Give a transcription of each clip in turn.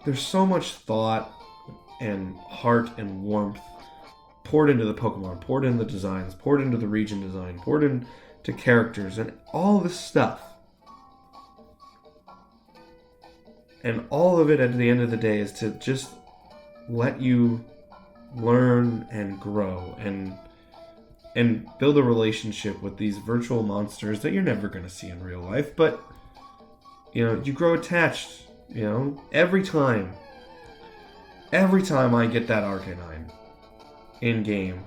there's so much thought and heart and warmth poured into the Pokemon, poured into the designs, poured into the region design, poured into characters, and all this stuff. And all of it at the end of the day is to just let you learn and grow and build a relationship with these virtual monsters that you're never going to see in real life. But, you grow attached, every time I get that Arcanine in game,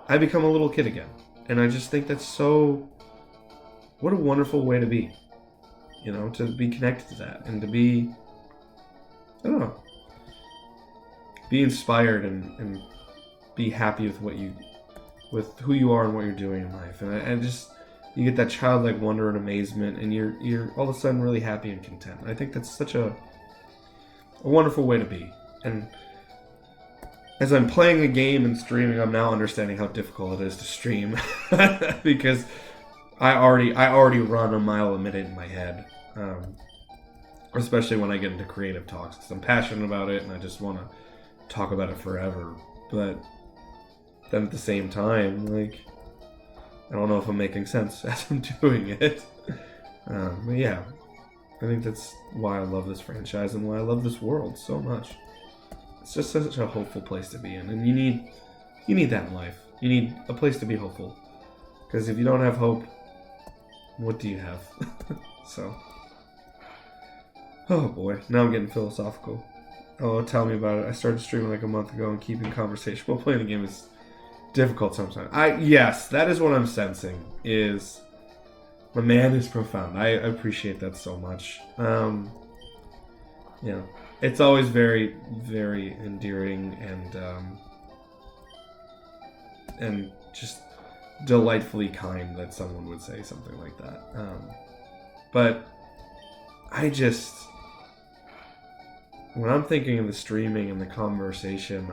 I become a little kid again. And I just think that's what a wonderful way to be. To be connected to that and to be, I don't know, be inspired and be happy with who you are and what you're doing in life. And you get that childlike wonder and amazement, and you're all of a sudden really happy and content. And I think that's such a wonderful way to be. And as I'm playing the game and streaming, I'm now understanding how difficult it is to stream because I already run a mile a minute in my head, especially when I get into creative talks, because I'm passionate about it and I just want to talk about it forever. But then at the same time, I don't know if I'm making sense as I'm doing it. But yeah, I think that's why I love this franchise and why I love this world so much. It's just such a hopeful place to be in, and you need that in life. You need a place to be hopeful, because if you don't have hope, what do you have? So, oh boy, now I'm getting philosophical. Oh, tell me about it. I started streaming like a month ago, and keeping conversation while playing the game is difficult sometimes. Yes, that is what I'm sensing. Is the man is profound. I appreciate that so much. It's always very, very endearing and just delightfully kind that someone would say something like that. But when I'm thinking of the streaming and the conversation,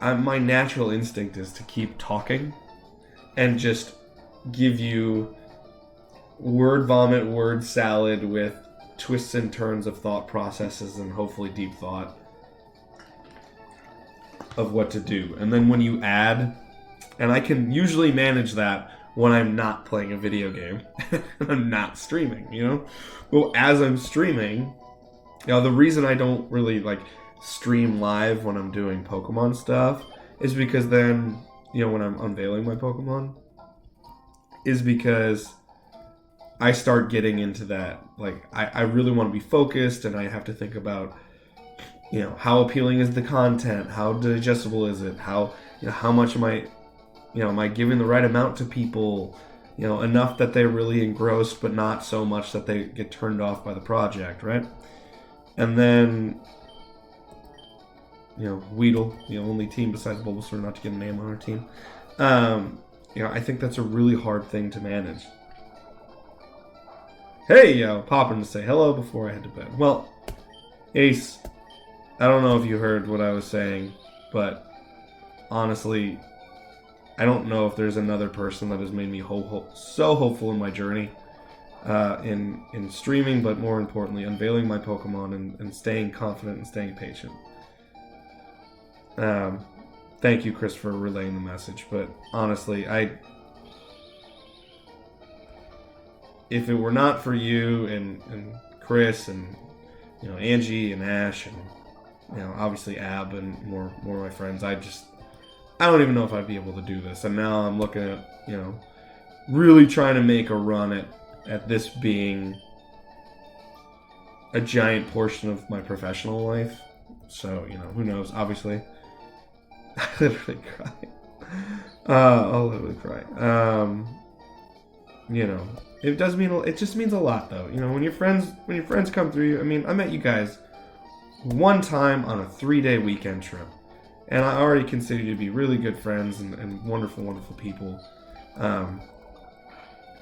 my natural instinct is to keep talking and just give you word vomit, word salad with twists and turns of thought processes and hopefully deep thought of what to do. And then when you add, and I can usually manage that when I'm not playing a video game and I'm not streaming, Well, as I'm streaming, the reason I don't really stream live when I'm doing Pokemon stuff is because then, when I'm unveiling my Pokemon, is because I start getting into that. I really want to be focused, and I have to think about, how appealing is the content? How digestible is it? How much am I giving the right amount to people? Enough that they're really engrossed, but not so much that they get turned off by the project, right? And then, Weedle, the only team besides Bulbasaur not to get a name on our team. I think that's a really hard thing to manage. Hey, popping to say hello before I head to bed. Well, Ace, I don't know if you heard what I was saying, but honestly, I don't know if there's another person that has made me so hopeful in my journey in streaming, but more importantly, unveiling my Pokemon and staying confident and staying patient. Thank you, Chris, for relaying the message, but honestly, if it were not for you and Chris and Angie and Ash and obviously Ab and more of my friends, I don't even know if I'd be able to do this. And now I'm looking at really trying to make a run at this being a giant portion of my professional life. So who knows? Obviously, I literally cry. I'll literally cry. It does mean, it just means a lot though. When your friends come through you. I mean, I met you guys one time on a 3-day weekend trip, and I already consider you to be really good friends and wonderful, wonderful people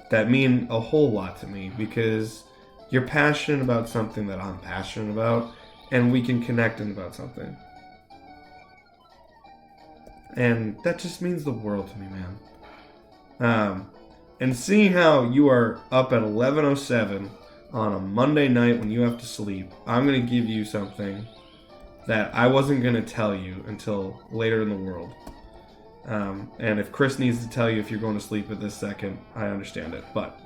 that mean a whole lot to me, because you're passionate about something that I'm passionate about, and we can connect about something. And that just means the world to me, man. And seeing how you are up at 11:07 on a Monday night when you have to sleep, I'm going to give you something that I wasn't going to tell you until later in the world. And if Chris needs to tell you if you're going to sleep at this second, I understand it. But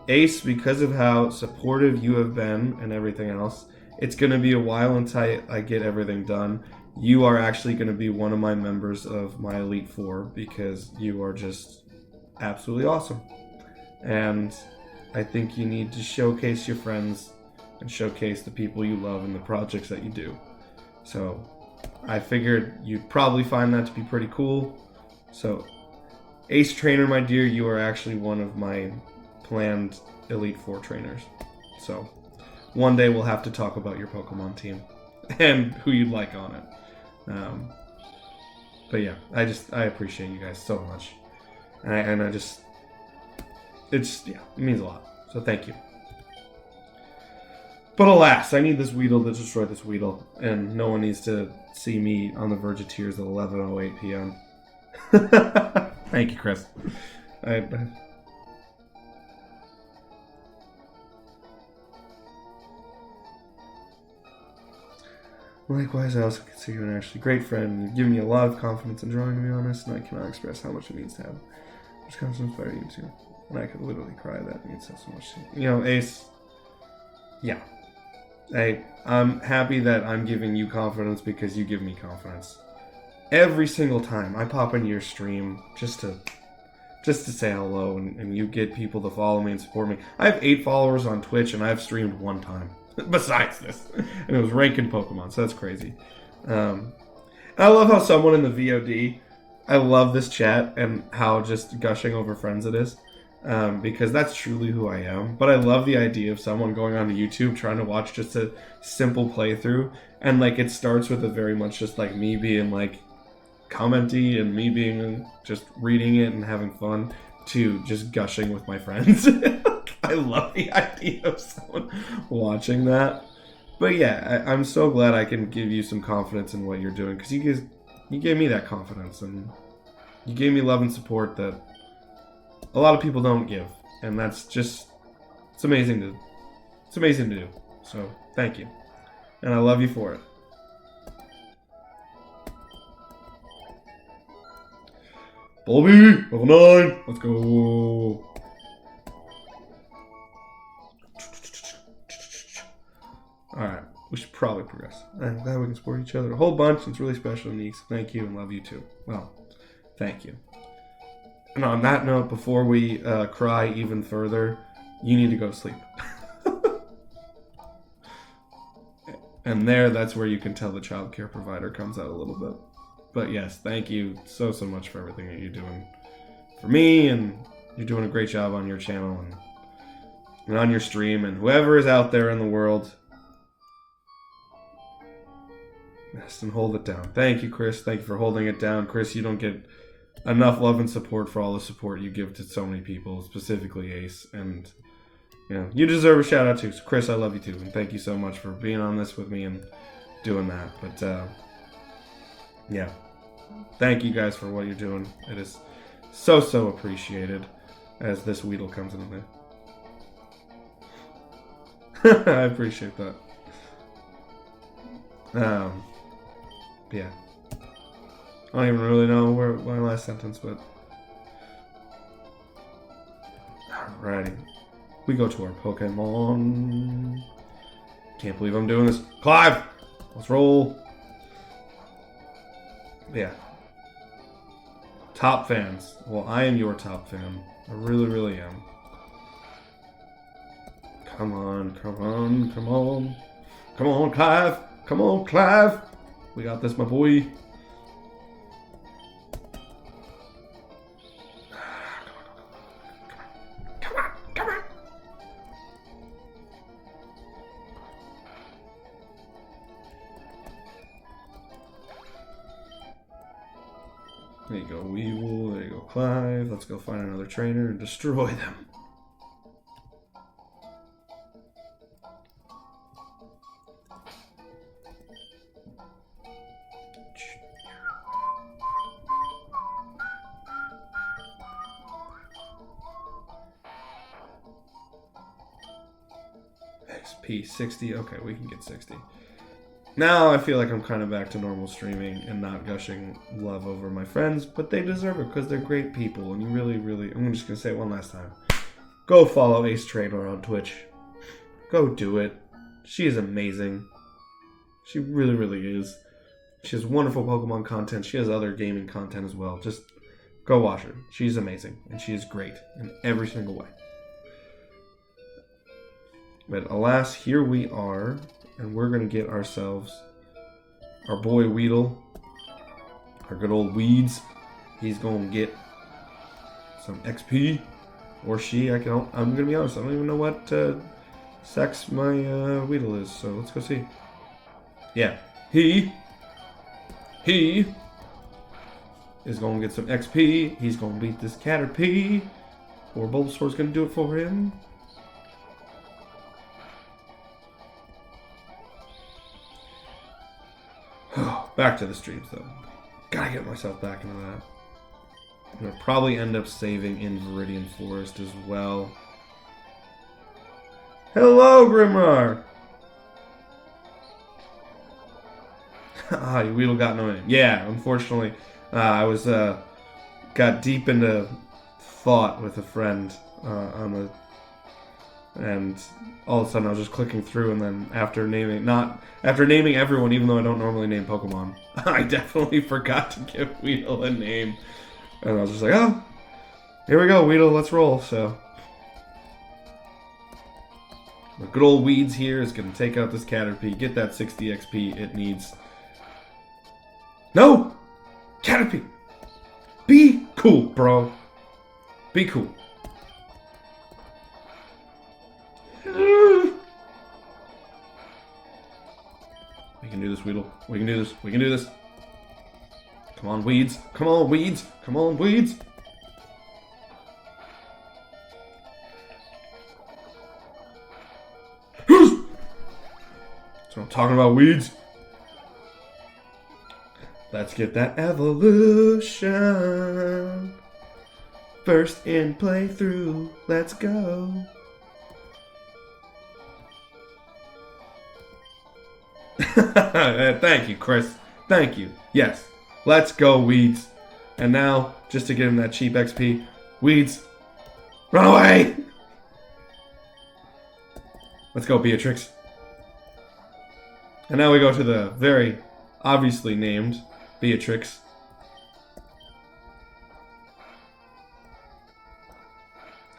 Ace, because of how supportive you have been and everything else, it's going to be a while until I get everything done. You are actually going to be one of my members of my Elite Four because you are just absolutely awesome. And I think you need to showcase your friends and showcase the people you love and the projects that you do. So I figured you'd probably find that to be pretty cool. So Ace Trainer, my dear, you are actually one of my planned Elite Four trainers. So one day we'll have to talk about your Pokemon team and who you'd like on it. But yeah, I appreciate you guys so much. And it means a lot. So thank you. But alas, I need this Weedle to destroy this Weedle, and no one needs to see me on the verge of tears at 11:08 p.m. Thank you, Chris. Likewise, I also consider you an actually great friend. You've given me a lot of confidence and drawing, to be honest, and I cannot express how much it means to have. Which comes to inspire you too. And I could literally cry. That means so much to me. You know, Ace, yeah. I'm happy that I'm giving you confidence because you give me confidence. Every single time I pop into your stream just to say hello and you get people to follow me and support me. I have 8 followers on Twitch and I've streamed 1 time. Besides this. And it was ranking Pokemon, so that's crazy. And I love how someone in the VOD, I love this chat and how just gushing over friends it is. Because that's truly who I am. But I love the idea of someone going onto YouTube trying to watch just a simple playthrough. And like it starts with a very much just like me being like commenty and me being just reading it and having fun to just gushing with my friends. I love the idea of someone watching that. But yeah, I'm so glad I can give you some confidence in what you're doing because you gave me that confidence and you gave me love and support that a lot of people don't give, and that's just it's amazing to do. So thank you, and I love you for it. Bobby, level 9, let's go. All right, we should probably progress. I'm glad we can support each other a whole bunch. It's really special, niece. Thank you and love you too. Well, thank you. And on that note, before we cry even further, you need to go to sleep. And that's where you can tell the child care provider comes out a little bit. But yes, thank you so much for everything that you're doing for me, and you're doing a great job on your channel and on your stream, and whoever is out there in the world. Yes, and hold it down. Thank you, Chris. Thank you for holding it down. Chris, you don't get enough love and support for all the support you give to so many people, specifically Ace, and you deserve a shout out too. So Chris, I love you too, and thank you so much for being on this with me and doing that. But yeah, thank you guys for what you're doing. It is so appreciated as this Weedle comes into there. I appreciate that. Yeah. I don't even really know where my last sentence, but alrighty. We go to our Pokemon. Can't believe I'm doing this. Clive! Let's roll. Yeah. Top fans. Well, I am your top fan. I really am. Come on. Come on, Clive. Come on, Clive. We got this, my boy. There you go, Weevil. There you go, Clive. Let's go find another trainer and destroy them. XP 60. Okay, we can get 60. Now I feel like I'm kind of back to normal streaming and not gushing love over my friends, but they deserve it because they're great people. And you really, really, I'm just going to say it one last time. Go follow Ace Trainer on Twitch. Go do it. She is amazing. She really, really is. She has wonderful Pokemon content. She has other gaming content as well. Just go watch her. She's amazing. And she is great in every single way. But alas, here we are. And we're going to get ourselves our boy Weedle. Our good old Weeds. He's going to get some XP. Or she. I'm going to be honest. I don't even know what sex my Weedle is. So let's go see. Yeah. He is going to get some XP. He's going to beat this Caterpie. Or Bulbasaur's going to do it for him. Back to the streams, though. Gotta get myself back into that. I'm going to probably end up saving in Viridian Forest as well. Hello, Grimrar! Your Weedle got no name. Yeah, unfortunately, I was got deep into thought with a friend and all of a sudden I was just clicking through, and then after naming everyone, even though I don't normally name Pokemon, I definitely forgot to give Weedle a name, and I was just like, oh, here we go, Weedle, let's roll. So the good old Weeds here is going to take out this Caterpie, get that 60 XP it needs. No! Caterpie! Be cool, bro. Be cool. We can do this, Weedle. We can do this. We can do this. Come on, Weeds. Come on, Weeds. Come on, Weeds. That's what I'm talking about, Weeds. Let's get that evolution. First in playthrough. Let's go. Thank you, Chris. Thank you. Yes. Let's go, Weeds. And now, just to give him that cheap XP, Weeds, run away! Let's go, Beatrix. And now we go to the very obviously named Beatrix.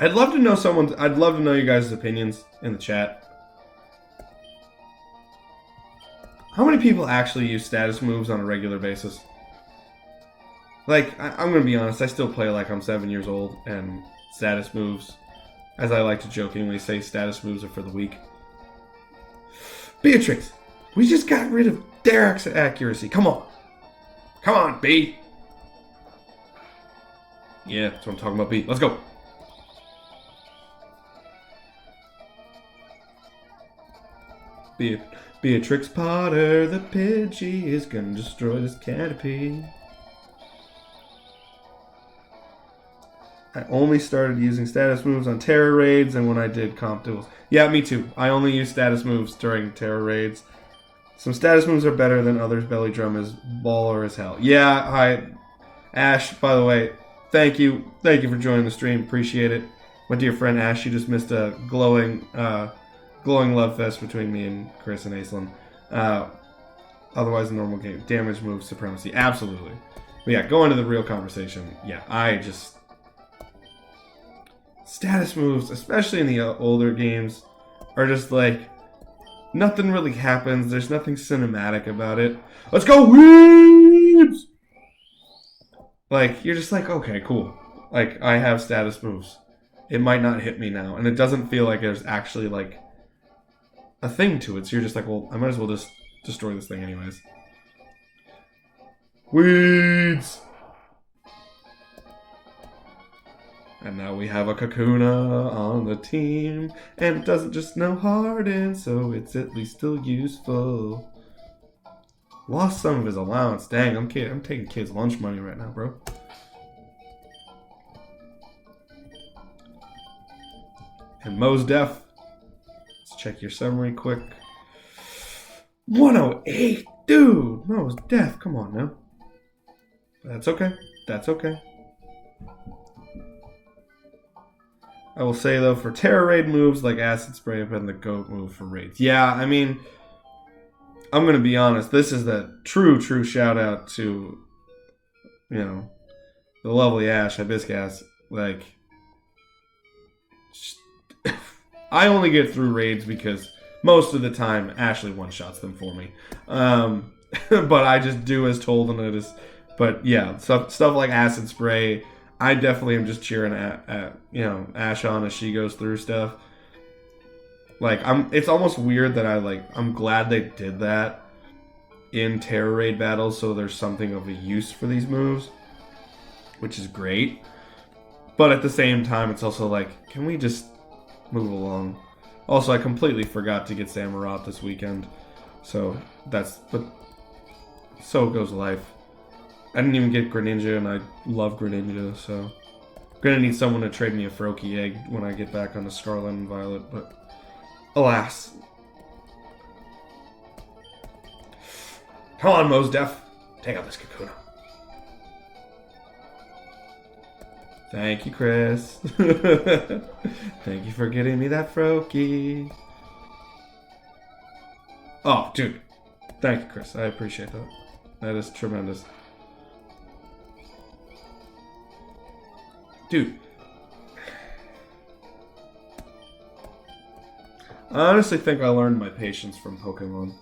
I'd love to know you guys' opinions in the chat. How many people actually use status moves on a regular basis? Like, I'm going to be honest, I still play like I'm 7 years old, and status moves, as I like to jokingly say, status moves are for the weak. Beatrix, we just got rid of Derek's accuracy. Come on. Come on, B. Yeah, that's what I'm talking about, B. Let's go. Beatrix Potter, the Pidgey, is gonna destroy this Caterpie. I only started using status moves on Terror Raids and when I did comp duels. Yeah, me too. I only use status moves during Terror Raids. Some status moves are better than others. Belly Drum is baller as hell. Yeah, hi. Ash, by the way, thank you. Thank you for joining the stream. Appreciate it. My dear friend Ash, you just missed a glowing love fest between me and Chris and Aislinn. Otherwise, a normal game. Damage move supremacy. Absolutely. But yeah, going to the real conversation. Yeah, status moves, especially in the older games, are just like, nothing really happens. There's nothing cinematic about it. Let's go, Weeds! Like, you're just like, okay, cool. Like, I have status moves. It might not hit me now. And it doesn't feel like there's actually, like, a thing to it. So you're just like, well, I might as well just destroy this thing anyways. Weeds! And now we have a Kakuna on the team. And it doesn't just know hardened, so it's at least still useful. Lost some of his allowance. Dang, I'm taking kids' lunch money right now, bro. And Mos Def. Let's check your summary quick. 108, dude. No, it was death. Come on now. That's okay. That's okay. I will say though, for Terror Raid moves like Acid Spray have been the GOAT move for raids. Yeah, I mean, I'm gonna be honest. This is the true shout out to, you know, the lovely Ash Hibiscus. Like, I only get through raids because most of the time Ashley one-shots them for me. But I just do as told and it is. But yeah, stuff like Acid Spray, I definitely am just cheering at you know, Ash on as she goes through stuff. Like, it's almost weird that I'm glad they did that in Terror Raid battles, so there's something of a use for these moves, which is great. But at the same time, it's also like, can we just move along? Also, I completely forgot to get Samurott this weekend, but so goes life. I didn't even get Greninja, and I love Greninja, so I'm gonna need someone to trade me a Froakie egg when I get back on the Scarlet and Violet, but alas. Come on, Mos Def. Take out this Kakuna. Thank you, Chris. Thank you for getting me that Froakie. Oh, dude. Thank you, Chris. I appreciate that. That is tremendous. Dude. I honestly think I learned my patience from Pokemon.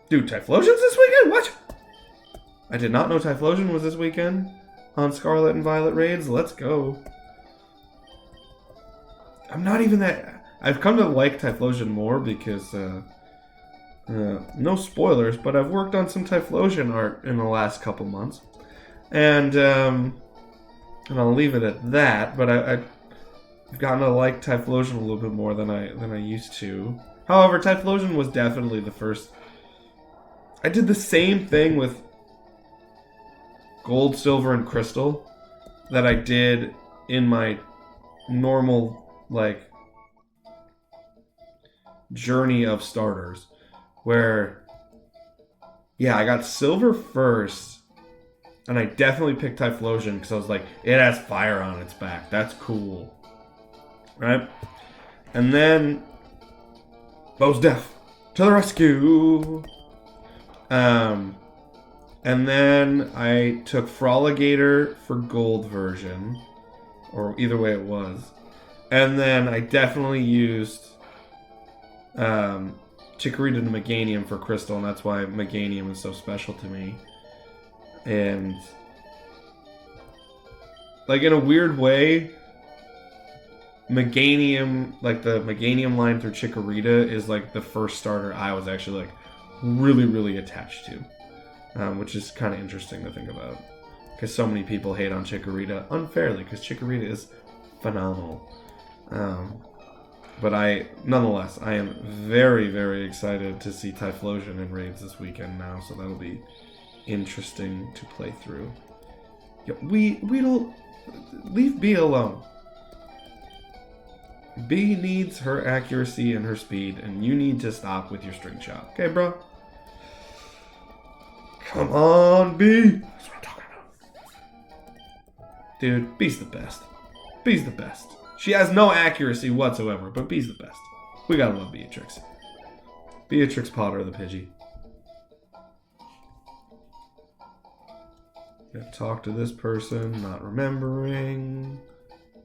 Dude, Typhlosion's this weekend? What? I did not know Typhlosion was this weekend on Scarlet and Violet raids. Let's go. I'm not even that... I've come to like Typhlosion more because... no spoilers, but I've worked on some Typhlosion art in the last couple months. And I'll leave it at that, but I've gotten to like Typhlosion a little bit more than I used to. However, Typhlosion was definitely the first... I did the same thing with Gold, Silver, and Crystal that I did in my normal, like, journey of starters. Where, yeah, I got Silver first, and I definitely picked Typhlosion because I was like, it has fire on its back. That's cool. Right? And then, Mos Def to the rescue! And then I took Froligator for gold version, or either way it was. And then I definitely used Chikorita to Meganium for Crystal, and that's why Meganium is so special to me. And, like, in a weird way, Meganium, like the Meganium line through Chikorita is like the first starter I was actually like really attached to, which is kind of interesting to think about because so many people hate on Chikorita unfairly because Chikorita is phenomenal. But nonetheless, I am very excited to see Typhlosion in raids this weekend now, so that'll be interesting to play through. Yeah, Weedle, leave B alone. B needs her accuracy and her speed, and you need to stop with your string shot. Okay, bro? Come on, B! That's what I'm talking about. Dude, B's the best. B's the best. She has no accuracy whatsoever, but B's the best. We gotta love Beatrix. Beatrix Potter the Pidgey. Gotta talk to this person, not remembering.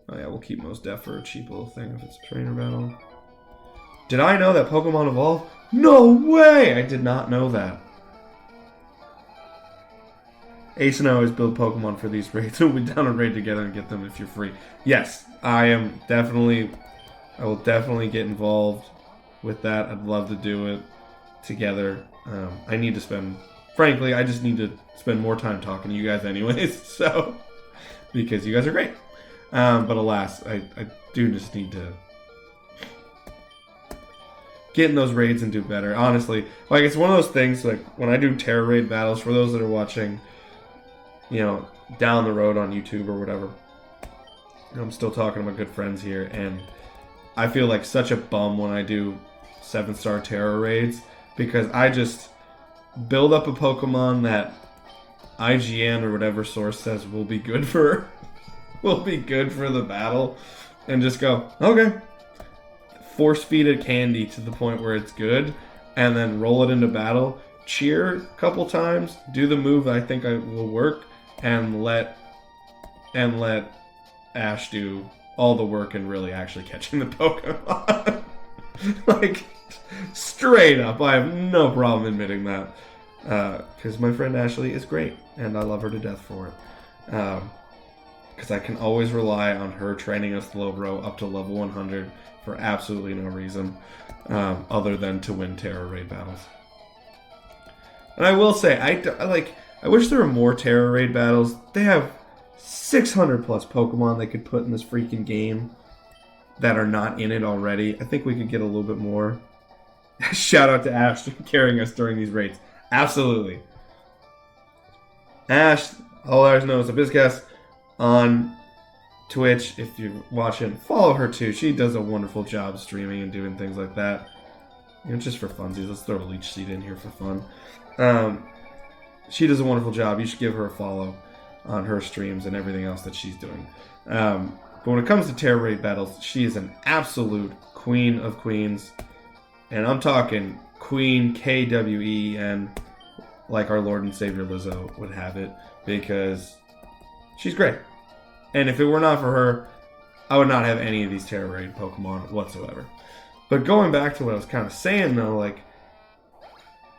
Oh yeah, we'll keep Mos Def for a cheap little thing if it's a trainer battle. Did I know that Pokemon evolve? No way! I did not know that. Ace and I always build Pokemon for these raids. We'll be down a raid together and get them if you're free. Yes, I will definitely get involved with that. I'd love to do it together. I need to spend, frankly, I just need to spend more time talking to you guys anyways, so, because you guys are great. But alas, I do just need to get in those raids and do better. Honestly, like, it's one of those things, like, when I do Terror Raid battles, for those that are watching, you know, down the road on YouTube or whatever, I'm still talking to my good friends here, and I feel like such a bum when I do 7-star Terra raids because I just build up a Pokemon that IGN or whatever source says will be good for the battle, and just go, okay, force feed it candy to the point where it's good, and then roll it into battle, cheer a couple times, do the move that I think will work, and let Ash do all the work and really actually catching the Pokemon. Like, straight up, I have no problem admitting that. Because my friend Ashley is great, and I love her to death for it. Because I can always rely on her training a Slowbro up to level 100 for absolutely no reason, other than to win Terra Raid battles. And I will say, I wish there were more Terra Raid battles. They have 600 plus Pokemon they could put in this freaking game that are not in it already. I think we could get a little bit more. Shout out to Ash for carrying us during these raids. Absolutely. Ash, all ours know is a Bizcast on Twitch. If you're watching, follow her too. She does a wonderful job streaming and doing things like that. Just for funsies. Let's throw a leech seed in here for fun. She does a wonderful job. You should give her a follow on her streams and everything else that she's doing. But when it comes to Terra Raid battles, she is an absolute queen of queens. And I'm talking Queen KWEN, like our Lord and Savior Lizzo would have it, because she's great. And if it were not for her, I would not have any of these Terra Raid Pokemon whatsoever. But going back to what I was kind of saying, though, like,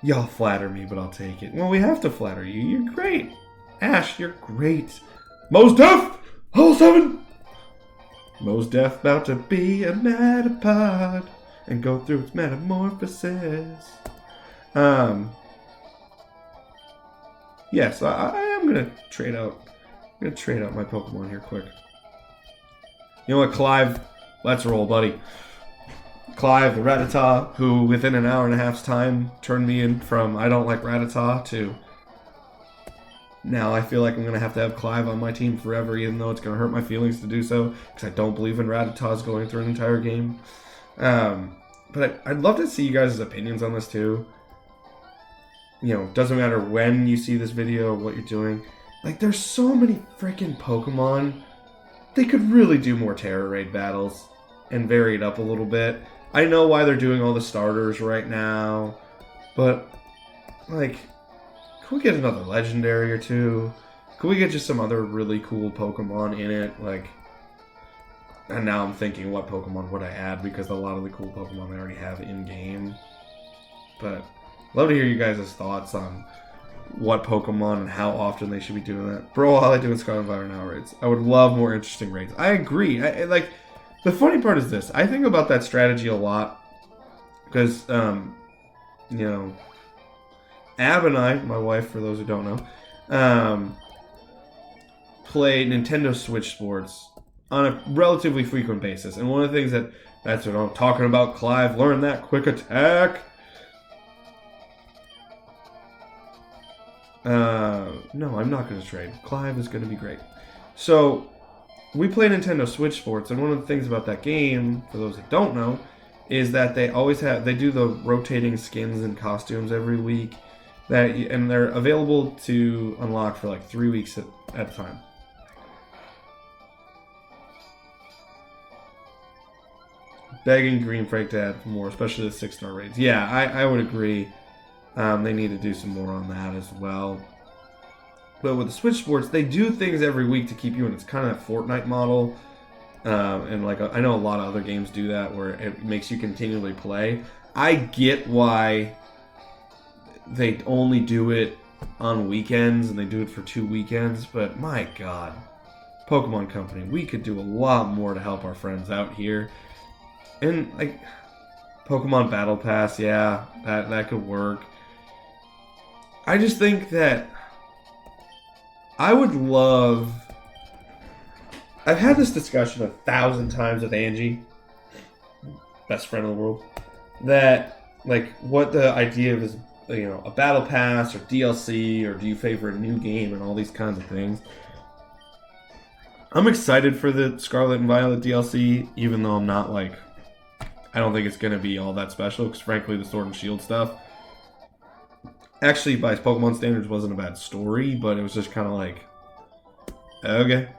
y'all flatter me, but I'll take it. Well, we have to flatter you. You're great. Ash, you're great. Mos Def! Hole 7! Mos Def about to be a Metapod and go through its metamorphosis. Yes, I am gonna trade out. I'm gonna trade out my Pokemon here quick. You know what, Clive? Let's roll, buddy. Clive, the Rattata, who within an hour and a half's time turned me in from I don't like Rattata to now I feel like I'm gonna have to have Clive on my team forever, even though it's gonna hurt my feelings to do so because I don't believe in Rattata's going through an entire game. But I'd love to see you guys' opinions on this too. Doesn't matter when you see this video or what you're doing. Like, there's so many freaking Pokemon. They could really do more Terra Raid battles and vary it up a little bit. I know why they're doing all the starters right now, but, like, can we get another legendary or two? Can we get just some other really cool Pokemon in it? Like, and now I'm thinking, what Pokemon would I add? Because a lot of the cool Pokemon I already have in-game. But love to hear you guys' thoughts on what Pokemon and how often they should be doing that. Bro, all I do in Scarlet Fire now raids. I would love more interesting raids. I agree. Like, the funny part is this. I think about that strategy a lot. Because, Ab and I, my wife, for those who don't know, play Nintendo Switch Sports on a relatively frequent basis. And one of the things that's what I'm talking about, Clive, learn that quick attack. No, I'm not going to trade. Clive is going to be great. So, we play Nintendo Switch Sports, and one of the things about that game, for those that don't know, is that they do the rotating skins and costumes every week, and they're available to unlock for like 3 weeks at a time. Begging Green Frank to add more, especially the 6-star raids. Yeah, I would agree. They need to do some more on that as well. But with the Switch Sports, they do things every week to keep you in. It's kind of a Fortnite model. And like I know a lot of other games do that where it makes you continually play. I get why they only do it on weekends and they do it for 2 weekends, but my God, Pokemon Company, we could do a lot more to help our friends out here. And like Pokemon Battle Pass, yeah, that could work. I just think that I would love... I've had this discussion 1,000 times with Angie, best friend in the world, that, like, what the idea of is, a battle pass or DLC, or do you favor a new game and all these kinds of things. I'm excited for the Scarlet and Violet DLC, even though I'm not, like, I don't think it's going to be all that special, because frankly, the Sword and Shield stuff, actually, by Pokemon standards, wasn't a bad story, but it was just kind of like, okay,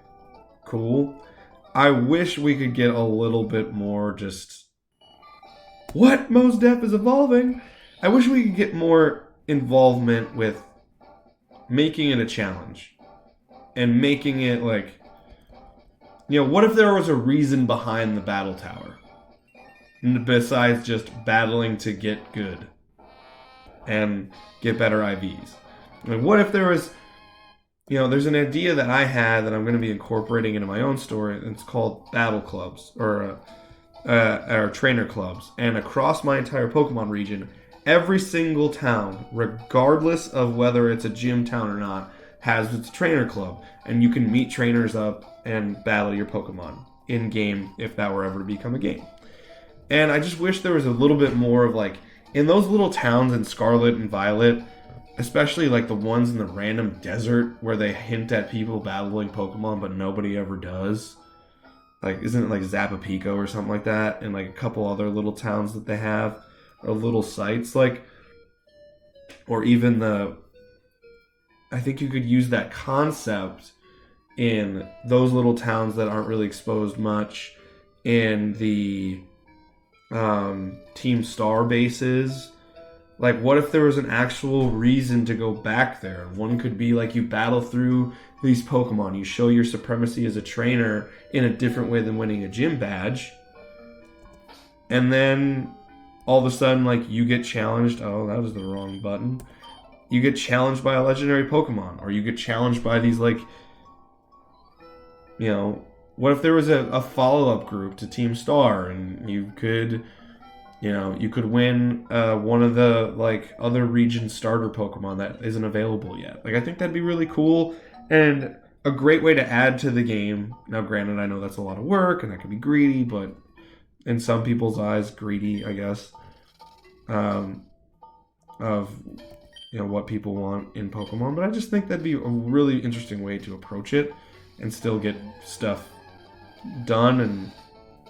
cool. I wish we could get a little bit more just, what? Mos Def is evolving? I wish we could get more involvement with making it a challenge. And making it like, you know, what if there was a reason behind the battle tower? Besides just battling to get good and get better IVs. Like, what if there was, you know, there's an idea that I had that I'm going to be incorporating into my own story. And it's called battle clubs or trainer clubs. And across my entire Pokemon region, every single town, regardless of whether it's a gym town or not, has its trainer club. And you can meet trainers up and battle your Pokemon in game if that were ever to become a game. And I just wish there was a little bit more of like, in those little towns in Scarlet and Violet, especially like the ones in the random desert where they hint at people battling Pokemon but nobody ever does. Like, isn't it like Zapapico or something like that? And like a couple other little towns that they have, or little sites, like, or even I think you could use that concept in those little towns that aren't really exposed much in the Team Star bases. Like, what if there was an actual reason to go back there? One could be like, you battle through these Pokemon, you show your supremacy as a trainer in a different way than winning a gym badge, and then all of a sudden, like, you get challenged. Oh, that was the wrong button. You get challenged by a legendary Pokemon, or you get challenged by these, like, you know, what if there was a follow-up group to Team Star, and you could, you know, you could win one of the, like, other region starter Pokemon that isn't available yet. Like, I think that'd be really cool, and a great way to add to the game. Now, granted, I know that's a lot of work, and that could be greedy, but in some people's eyes, greedy, I guess, of, you know, what people want in Pokemon. But I just think that'd be a really interesting way to approach it and still get stuff done and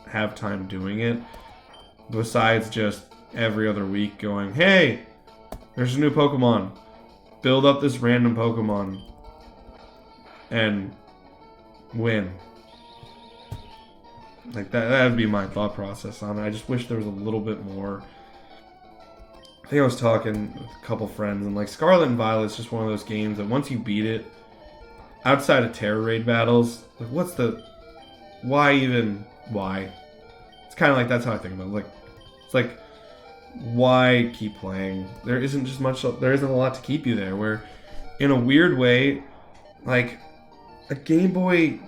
have time doing it, besides just every other week going, hey, there's a new Pokemon, build up this random Pokemon and win. Like, that would be my thought process on it. I just wish there was a little bit more. I think I was talking with a couple friends, and like, Scarlet and Violet is just one of those games that once you beat it, outside of Terror Raid battles, like, what's the, why? It's kind of like, that's how I think about it. Like, it's like, why keep playing? There isn't a lot to keep you there, where in a weird way, like a Game Boy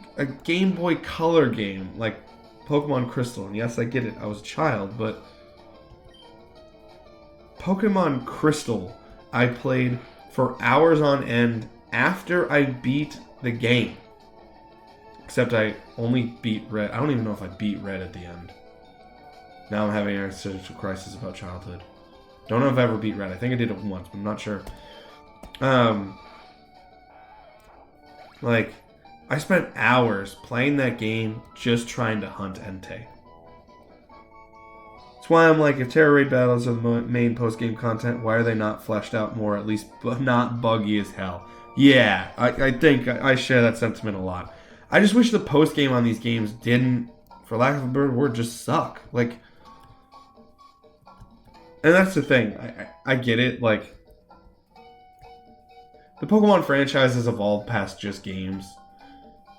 Color game, like Pokemon Crystal, and yes, I get it, I was a child, but Pokemon Crystal I played for hours on end after I beat the game. Except I only beat Red. I don't even know if I beat Red at the end. Now I'm having an existential crisis about childhood. Don't know if I ever beat Red. I think I did it once, but I'm not sure. Like, I spent hours playing that game just trying to hunt Entei. That's why I'm like, if Terror Raid battles are the main post-game content, why are they not fleshed out more, at least not buggy as hell? Yeah, I think I share that sentiment a lot. I just wish the post-game on these games didn't, for lack of a better word, just suck. Like, and that's the thing. I get it. Like, the Pokemon franchise has evolved past just games.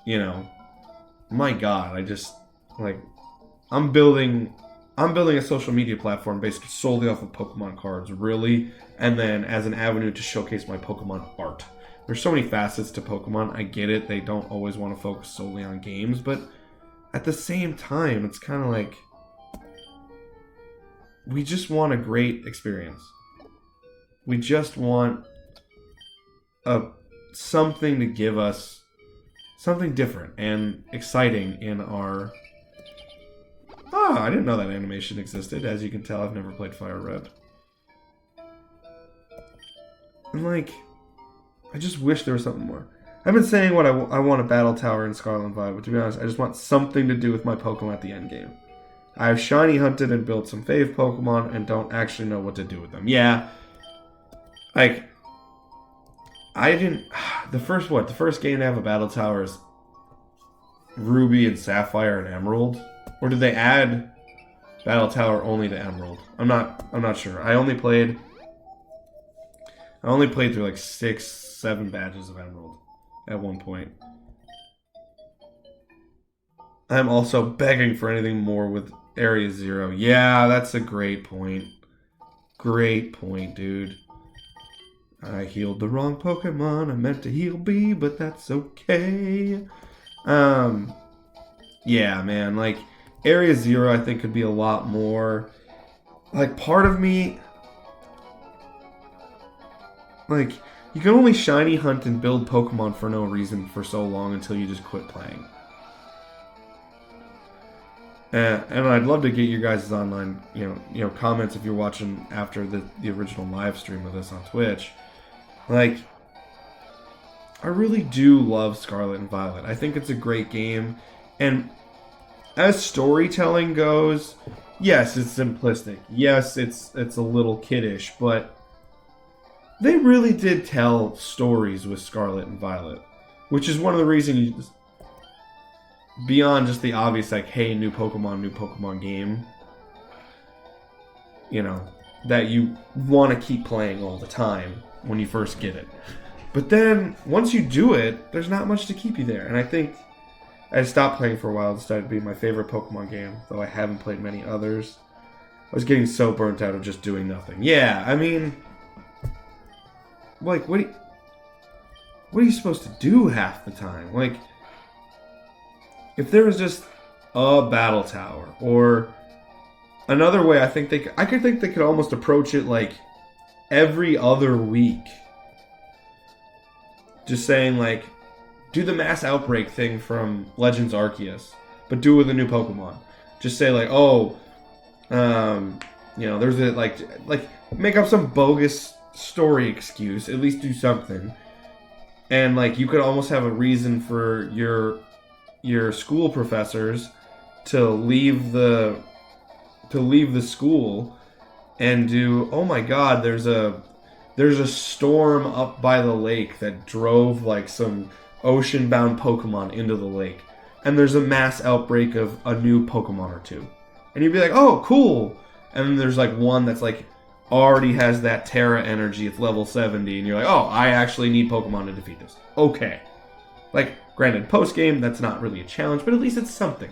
You know, my God, I just, like, I'm building a social media platform based solely off of Pokemon cards, really, and then as an avenue to showcase my Pokemon art. There's so many facets to Pokemon. I get it. They don't always want to focus solely on games, but at the same time, it's kind of like, we just want a great experience. We just want something to give us something different and exciting in our... I didn't know that animation existed. As you can tell, I've never played FireRed. And like, I just wish there was something more. I've been saying I want a battle tower in Scarlet and Violet, but to be honest, I just want something to do with my Pokemon at the end game. I've shiny hunted and built some fave Pokemon and don't actually know what to do with them. Yeah. Like, I didn't... The first game to have a battle tower is Ruby and Sapphire and Emerald? Or did they add battle tower only to Emerald? I'm not sure. I only played through like 6, 7 badges of Emerald at one point. I'm also begging for anything more with Area 0. Yeah, that's a great point. Great point, dude. I healed the wrong Pokemon. I meant to heal B, but that's okay. Yeah, man, like, Area 0 I think could be a lot more... Like, part of me... Like, you can only shiny hunt and build Pokemon for no reason for so long until you just quit playing. And I'd love to get your guys' online, comments if you're watching after the original live stream of this on Twitch. Like, I really do love Scarlet and Violet. I think it's a great game. And as storytelling goes, yes, it's simplistic. Yes, it's a little kiddish, but they really did tell stories with Scarlet and Violet, which is one of the reasons you just, beyond just the obvious, like, hey, new Pokemon game, that you want to keep playing all the time when you first get it. But then, once you do it, there's not much to keep you there. And I think I stopped playing for a while. It decided to be my favorite Pokemon game, though I haven't played many others. I was getting so burnt out of just doing nothing. Yeah, I mean, like, what are you supposed to do half the time? Like, if there was just a battle tower, or another way, I could think they could almost approach it like every other week. Just saying, like, do the mass outbreak thing from Legends Arceus, but do it with a new Pokemon. Just say, like, there's a, like, make up some bogus story excuse. At least do something. And, like, you could almost have a reason for your school professors to leave the school and do, oh my god, there's a storm up by the lake that drove like some ocean-bound Pokemon into the lake, and there's a mass outbreak of a new Pokemon or two, and you'd be like, oh, cool. And then there's like one that's like already has that Terra energy, it's level 70, and you're like, oh, I actually need Pokemon to defeat this. Okay. Like, granted, post-game, that's not really a challenge, but at least it's something.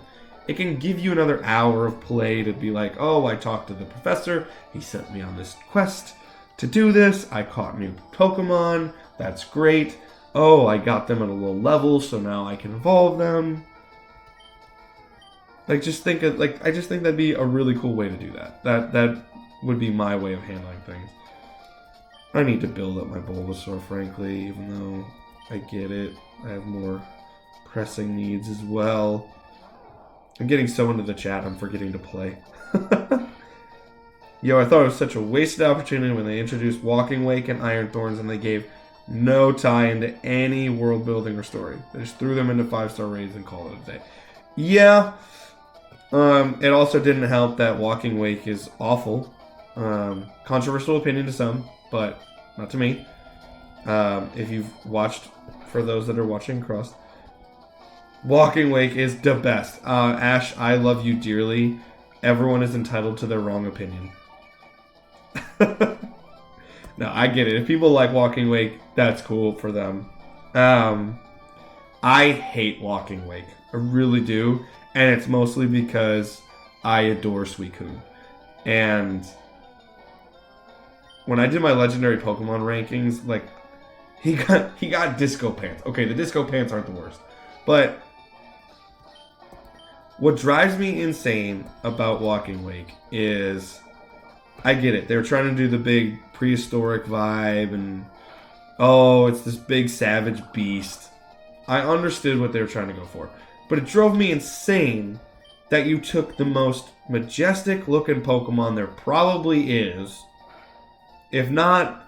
It can give you another hour of play to be like, oh, I talked to the professor, he sent me on this quest to do this, I caught new Pokemon, that's great. Oh, I got them at a low level, so now I can evolve them. Like, I just think that'd be a really cool way to do that. That would be my way of handling things. I need to build up my Bulbasaur, frankly, even though I get it. I have more pressing needs as well. I'm getting so into the chat, I'm forgetting to play. Yo, I thought it was such a wasted opportunity when they introduced Walking Wake and Iron Thorns and they gave no tie into any world building or story. They just threw them into 5-star raids and called it a day. Yeah. It also didn't help that Walking Wake is awful. Controversial opinion to some, but not to me. If you've watched, for those that are watching across, Walking Wake is the best. Ash, I love you dearly. Everyone is entitled to their wrong opinion. No, I get it. If people like Walking Wake, that's cool for them. I hate Walking Wake. I really do. And it's mostly because I adore Suicune. And when I did my legendary Pokemon rankings, like, he got Disco Pants. Okay, the Disco Pants aren't the worst. But what drives me insane about Walking Wake is, I get it. They were trying to do the big prehistoric vibe and, oh, it's this big savage beast. I understood what they were trying to go for. But it drove me insane that you took the most majestic looking Pokemon there probably is, if not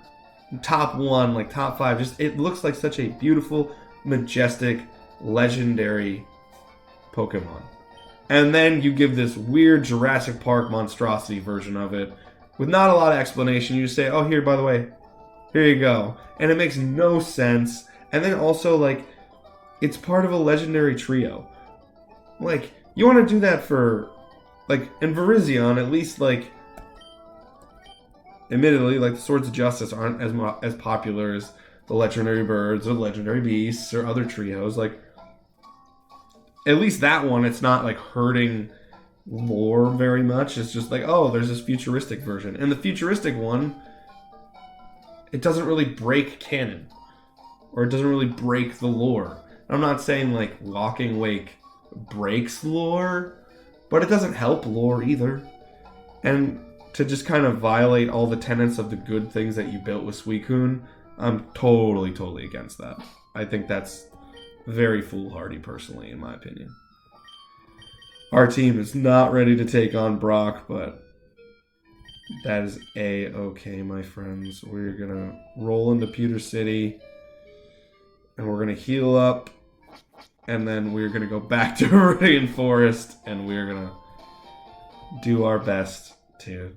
top 1, like top 5, just it looks like such a beautiful, majestic, legendary Pokemon. And then you give this weird Jurassic Park monstrosity version of it with not a lot of explanation. You just say, oh, here, by the way, here you go. And it makes no sense. And then also, like, it's part of a legendary trio. Like, you want to do that for, like, in Viridian, at least, like, admittedly, like, the Swords of Justice aren't as popular as the legendary birds or legendary beasts or other trios. Like, at least that one, it's not, like, hurting lore very much. It's just like, oh, there's this futuristic version. And the futuristic one, it doesn't really break canon. Or it doesn't really break the lore. I'm not saying, like, Walking Wake breaks lore, but it doesn't help lore either. And to just kind of violate all the tenets of the good things that you built with Suicune, I'm totally against that. I think that's very foolhardy, personally, in my opinion. Our team is not ready to take on Brock, but that is A-okay, my friends. We're going to roll into Pewter City, and we're going to heal up, and then we're going to go back to Viridian Forest, and we're going to do our best to